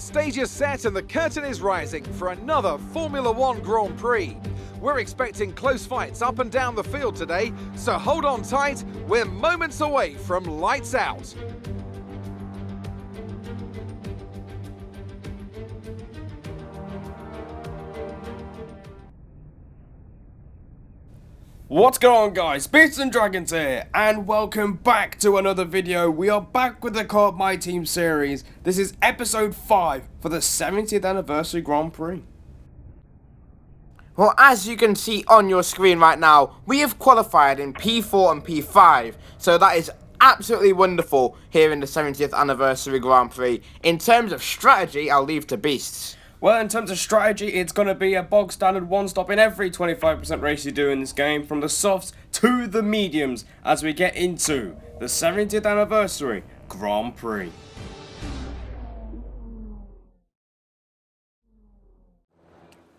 stage is set and the curtain is rising for another Formula One Grand Prix. We're expecting close fights up and down the field today, so hold on tight, we're moments away from lights out. What's going on, guys? Beasts and Dragons here, and welcome back to another video. We are back with the Co-op My Team series. This is episode 5 for the 70th anniversary Grand Prix. Well, as you can see on your screen right now, we have qualified in P4 and P5, so that is absolutely wonderful here in the 70th anniversary Grand Prix. In terms of strategy, I'll leave to Beasts. Well, in terms of strategy, it's going to be a bog standard one-stop in every 25% race you do in this game, from the softs to the mediums, as we get into the 70th anniversary Grand Prix.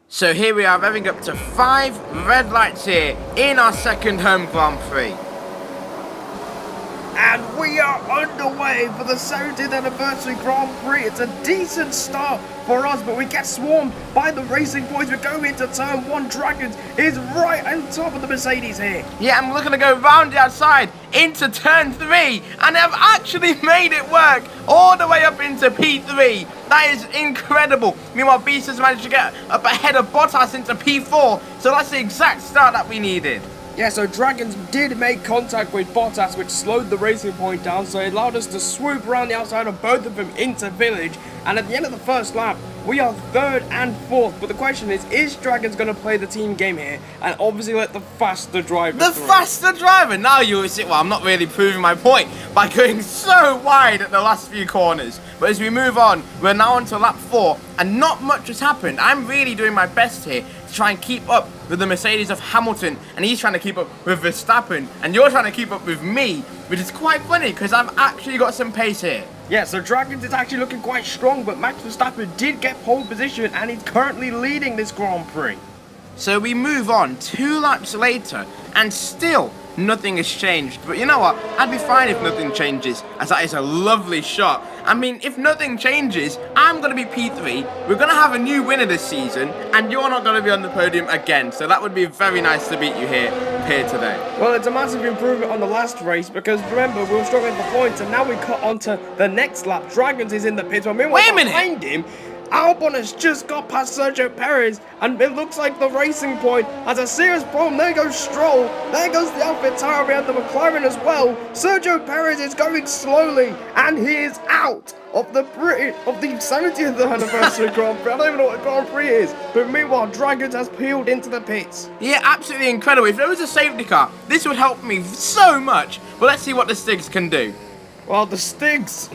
So here we are, revving up to 5 red lights here in our second home Grand Prix. And we are underway for the 70th anniversary Grand Prix. It's a decent start for us, but we get swarmed by the racing boys. We go into turn 1. Dragons is right on top of the Mercedes here. Yeah, I'm looking to go round the outside into turn 3, and I've actually made it work all the way up into P3. That is incredible. Meanwhile, Beast has managed to get up ahead of Bottas into P4, so that's the exact start that we needed. Yeah, so Dragons did make contact with Bottas, which slowed the racing point down, so it allowed us to swoop around the outside of both of them into Village. And at the end of the first lap, we are 3rd and 4th. But the question is Dragons going to play the team game here and obviously let the faster driver through? Faster driver? Now you'll see. Well, I'm not really proving my point by going so wide at the last few corners. But as we move on, we're now on to lap 4, and not much has happened. I'm really doing my best here to try and keep up with the Mercedes of Hamilton, and he's trying to keep up with Verstappen, and you're trying to keep up with me, which is quite funny because I've actually got some pace here. Yeah, so Dragons is actually looking quite strong, but Max Verstappen did get pole position, and he's currently leading this Grand Prix. So we move on 2 laps later, and still nothing has changed. But you know what? I'd be fine if nothing changes, as that is a lovely shot. I mean, if nothing changes, I'm going to be P3, we're going to have a new winner this season, and you're not going to be on the podium again. So that would be very nice to beat you here today. Well, it's a massive improvement on the last race, because remember, we were struggling for points, and now we cut onto the next lap. Dragons is in the pits, but meanwhile, Wait a minute. behind him, Albon has just got past Sergio Perez, and it looks like the racing point has a serious problem. There goes Stroll, there goes the AlphaTauri and the McLaren as well. Sergio Perez is going slowly, and he is out of the 70th anniversary Grand Prix. I don't even know what a Grand Prix is, but meanwhile, Dragons has peeled into the pits. Yeah, absolutely incredible. If there was a safety car, this would help me so much. But let's see what the Stigs can do. Well, the Stigs,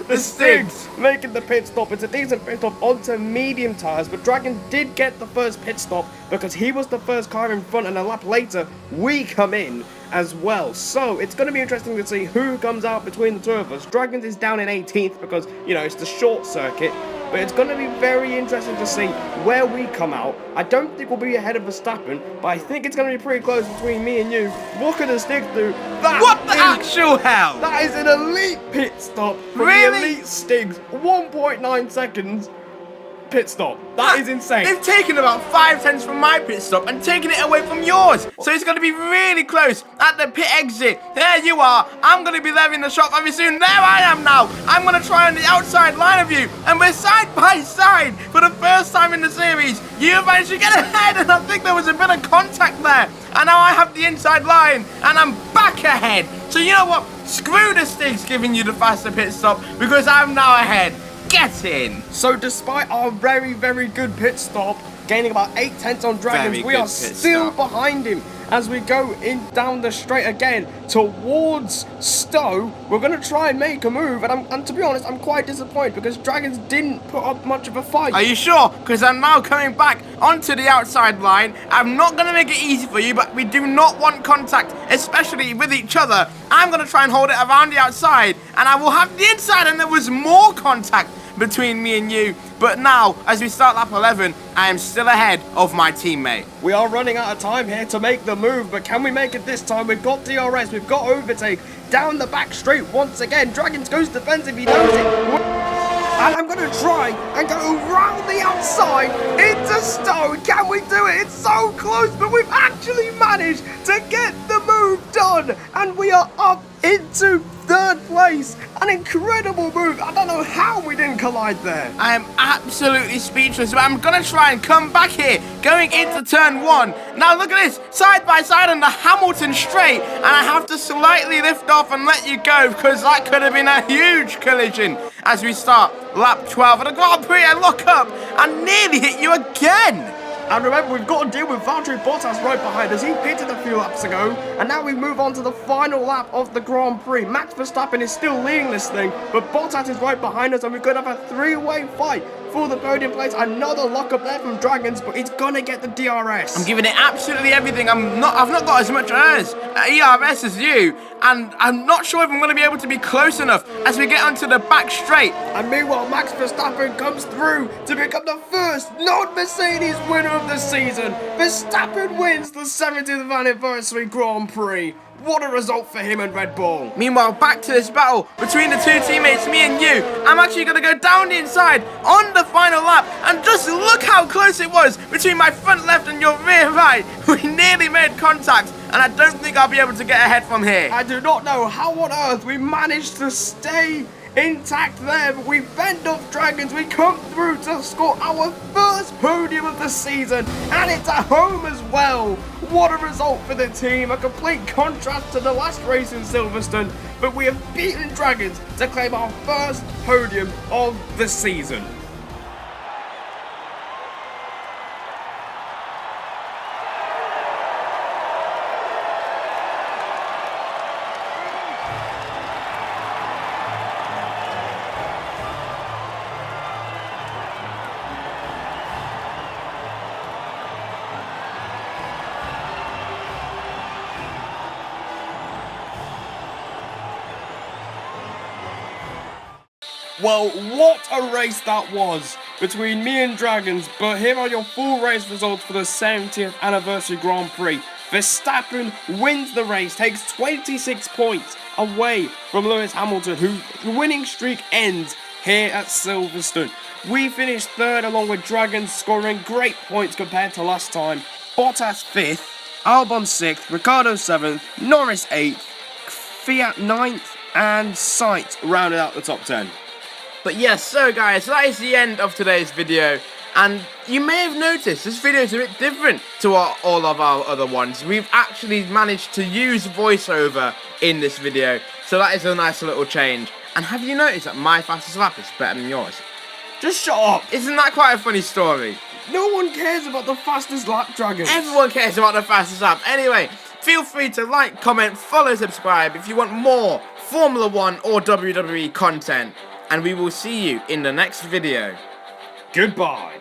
the Stigs making the pit stop. It's a decent pit stop onto medium tyres, but Dragon did get the first pit stop because he was the first car in front, and a lap later, we come in as well. So it's going to be interesting to see who comes out between the two of us. Dragons is down in 18th because, you know, it's the short circuit. But it's going to be very interesting to see where we come out. I don't think we'll be ahead of Verstappen, but I think it's going to be pretty close between me and you. What can the Stigs do? What the actual hell? That is an elite pit stop from the elite Stigs. 1.9 seconds pit stop. That is insane. They've taken about 5 tenths from my pit stop and taken it away from yours. So it's going to be really close at the pit exit. There you are. I'm going to be there in the shop very soon. There I am now. I'm going to try on the outside line of you. And we're side by side for the first time in the series. You managed to get ahead, and I think there was a bit of contact there. And now I have the inside line, and I'm back ahead. So you know what? Screw the Stigs giving you the faster pit stop, because I'm now ahead. Get in! So despite our very, very good pit stop, gaining about 8 tenths on Dragons, we are still behind him as we go in down the straight again towards Stowe. We're going to try and make a move, and to be honest, I'm quite disappointed because Dragons didn't put up much of a fight. Are you sure? Because I'm now coming back onto the outside line. I'm not going to make it easy for you, but we do not want contact, especially with each other. I'm going to try and hold it around the outside, and I will have the inside, and there was more contact between me and you. But now, as we start lap 11, I am still ahead of my teammate. We are running out of time here to make the move, but can we make it this time? We've got DRS, we've got overtake, down the back straight once again. Dragons goes defensive, he knows it. And I'm gonna try and go round the outside into stone. Can we do it? It's so close, but we've actually managed to get the move done. And we are up into third place. An incredible move. I don't know how we didn't collide there. I am absolutely speechless, but I'm gonna try and come back here, going into turn 1. Now look at this, side by side on the Hamilton straight, and I have to slightly lift off and let you go, because that could have been a huge collision as we start lap 12 of the Grand Prix. I look up and nearly hit you again. And remember, we've got to deal with Valtteri Bottas right behind us. He pitted a few laps ago, and now we move on to the final lap of the Grand Prix. Max Verstappen is still leading this thing, but Bottas is right behind us, and we could have a three-way fight for the podium place. Another lock-up there from Dragons, but he's gonna get the DRS. I'm giving it absolutely everything. I've not got as much ERS as you, and I'm not sure if I'm going to be able to be close enough as we get onto the back straight. And meanwhile, Max Verstappen comes through to become the first non-Mercedes winner of the season. Verstappen wins the 70th anniversary Grand Prix. What a result for him and Red Bull. Meanwhile, back to this battle between the two teammates, me and you. I'm actually going to go down the inside on the final lap, and just look how close it was between my front left and your rear right. We nearly made contact, and I don't think I'll be able to get ahead from here. I do not know how on earth we managed to stay intact there, but we fend off Dragons. We come through to score our first podium of the season, and it's at home as well. What a result for the team, a complete contrast to the last race in Silverstone, but we have beaten Dragons to claim our first podium of the season. Well, what a race that was between me and Dragons, but here are your full race results for the 70th anniversary Grand Prix. Verstappen wins the race, takes 26 points away from Lewis Hamilton, whose winning streak ends here at Silverstone. We finished third along with Dragons, scoring great points compared to last time. Bottas 5th, Albon 6th, Ricciardo 7th, Norris 8th, Fiat 9th, and Sainz rounded out the top 10. But yes, so guys, that is the end of today's video. And you may have noticed this video is a bit different to all of our other ones. We've actually managed to use voiceover in this video, so that is a nice little change. And have you noticed that my fastest lap is better than yours? Just shut up! Isn't that quite a funny story? No one cares about the fastest lap, Dragons. Everyone cares about the fastest lap. Anyway, feel free to like, comment, follow, subscribe if you want more Formula 1 or WWE content. And we will see you in the next video. Goodbye.